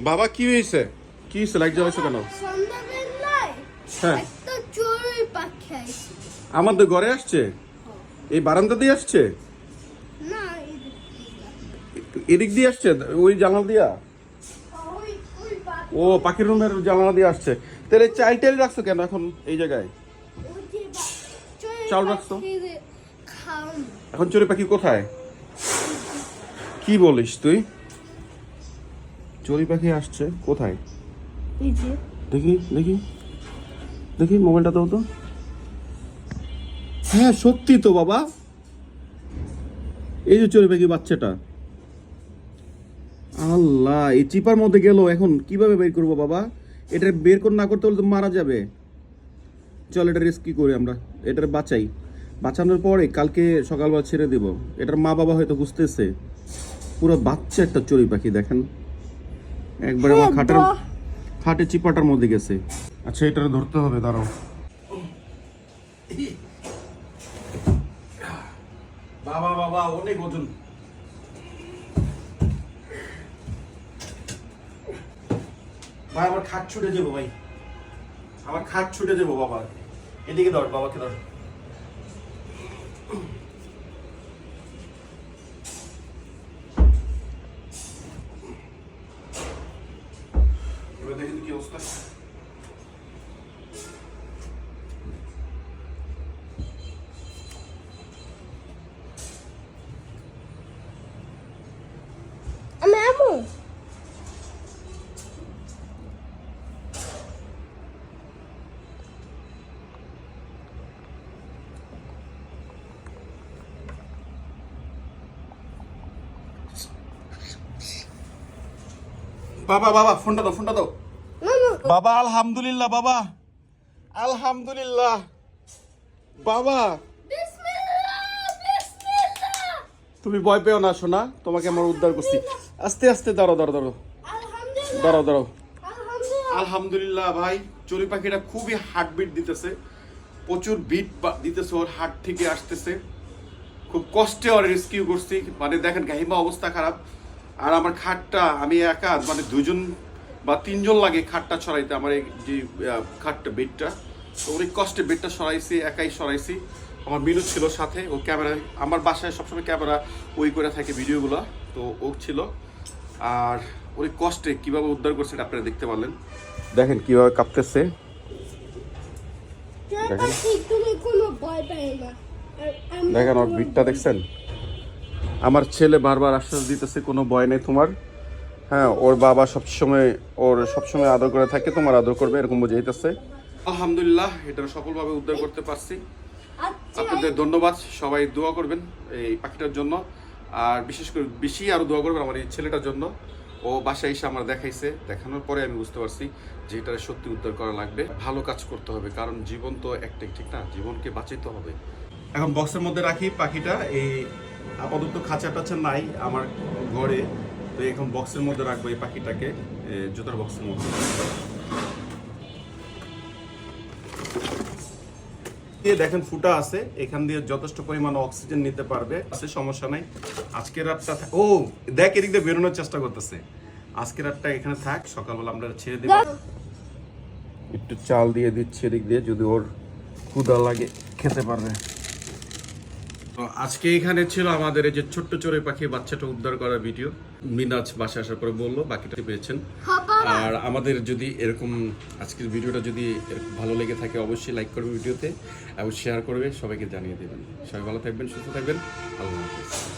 বাবা কি হয়েছে? কি হয়েছে, লাইট জ্বালাইছো কেন? সন্ধ্যাবেলায় হ্যাঁ, একটা চড়ুই পাখি আসছে। আমাদের ঘরে আসছে? এই বারান্দা দিয়ে আসছে? না, এদিক দিয়ে। এদিক দিয়ে আসছে? ওই জানালা দিয়া? ওই ওই পাখি, ও, পাখির রুমের জানালা দিয়ে আসছে। তাহলে চাল টাইল রাখছো কেন এখন এই জায়গায়? ওই যে চড়ুই চাল রাখছো? পাখির খাওয়ানো। এখন চড়ুই পাখি কোথায়? কি বলিস তুই? চড়ুই পাখি আসছে কোথায়? এই যে দেখি দেখি দেখি, মোবাইলটা দাও তো। হ্যাঁ সত্যি তো বাবা, এই যে চড়ুই পাখি বাচ্চাটা। আল্লাহ, এই চিপার মধ্যে গেল, এখন কিভাবে বের করবো বাবা? এটা বের করে না করতে হলে তো মারা যাবে। চল এটা রেস্কিউ করি আমরা, এটার বাঁচাই। বাঁচানোর পরে কালকে সকালবেলা ছেড়ে দেব। এটার মা বাবা হয়তো বুঝতেছে। পুরো বাচ্চা একটা চড়ুই পাখি দেখেন, একবার আমার খাটে চিপাটার মধ্যে গেছে। আচ্ছা, এটা ধরতে হবে, দাঁড়াও। বাবা বাবা, অনেক ওজন। ভাই আমার খাট ছুটে যাবো, ভাই আমার খাট ছুটে যাবো বাবা। এদিকে ধর, বাবাকে ধর। এবার দেখেন কি অবস্থা। আমি আমু। বাবা বাবা, ফোনটা দাও, ফোনটা দাও। না না, বাবা আলহামদুলিল্লাহ, বাবা আলহামদুলিল্লাহ। বাবা বিসমিল্লাহ বিসমিল্লাহ। তুমি ভয় পেও না সোনা, তোমাকে আমরা উদ্ধার করছি। আস্তে আস্তে, দাঁড়াও দাঁড়াও দাঁড়াও আলহামদুলিল্লাহ দাঁড়াও দাঁড়াও। আলহামদুলিল্লাহ। আলহামদুলিল্লাহ ভাই, চড়ুই পাখিটা খুবই হার্টবিট দিতেছে, প্রচুর বিট দিতেছে, ওর হার্ট থেকে আসতেছে। খুব কষ্টে ওর রেস্কিউ করছি, মানে দেখেন গাহিমা অবস্থা খারাপ। আর আমার খাটটা আমি একা, মানে দুজন বা তিনজন লাগে খাটটা ছড়াইতে, আমার এই যে খাটটা বেডটা, তো অনেক কষ্টে বেডটা সরাইছি, একাই সরাইছি। আমার মিনু ছিল সাথে, ও ক্যামেরায়, আমার বাসায় সবসময় ক্যামেরা ওই করে থাকে ভিডিওগুলো, তো ও ছিল। আর অনেক কষ্টে কিভাবে উদ্ধার করছে এটা আপনারা দেখতে পারলেন। দেখেন কিভাবে কাঁপতেছে, চড়ুই পাখি, তুমি কোনো ভয় পাই না। আর আমরা দেখেন ওর বিটটা দেখছেন। আমার ছেলে বারবার আশ্বাস দিতেছে কোনো ভয় নেই তোমার। হ্যাঁ, ওর বাবা সবসময় আদর করে থাকে, তোমার আদর করবে, এরকম বুঝাইতেছে। আলহামদুলিল্লাহ, এটা সফলভাবে উদ্ধার করতে পারছি। আচ্ছা, আপনাদের ধন্যবাদ, সবাই দোয়া করবেন এই পাখিটার জন্য। আর বিশেষ করে বেশি আরো দোয়া করবেন আমার এই ছেলেটার জন্য। ও বাসায় এসে আমার দেখাইছে, দেখানোর পরে আমি বুঝতে পারছি যে এটা সত্যি উদ্ধার করা লাগবে, ভালো কাজ করতে হবে, কারণ জীবন তো একটাই, ঠিক না? জীবনকে বাঁচাইতে হবে। এখন বক্সের মধ্যে রাখি পাখিটা, এই আপাতত খাঁচা টাচা নাই আমার ঘরে, তো এখন বক্সের মধ্যে রাখবো এই পাখিটাকে, জুতার বক্সের মধ্যে। দেখেন ফুটা আছে, এখান দিয়ে যথেষ্ট পরিমাণ অক্সিজেন নিতে পারবে, আছে সমস্যা নাই। আজকের রাতটা ও দেখ, এদিক দিয়ে বেরোনোর চেষ্টা করতেছে। আজকের রাতটা এখানে থাক, সকালবেলা আমরা ছেড়ে দেব। একটু চাল দিয়ে দিচ্ছি এদিক দিয়ে, যদি ওর ক্ষুধা লাগে খেতে পারবে। তো আজকে এখানে ছিল আমাদের এই যে ছোট্ট চড়ুই পাখি বাচ্চাটা উদ্ধার করার ভিডিও। মিনাজ বাসায় আসার পরে বললো বাকিটা পেয়েছেন। আর আমাদের যদি এরকম আজকের ভিডিওটা যদি এরকম ভালো লেগে থাকে, অবশ্যই লাইক করবে ভিডিওতে এবং শেয়ার করবে, সবাইকে জানিয়ে দেবেন। সবাই ভালো থাকবেন, সুস্থ থাকবেন, আল্লাহ হাফেজ।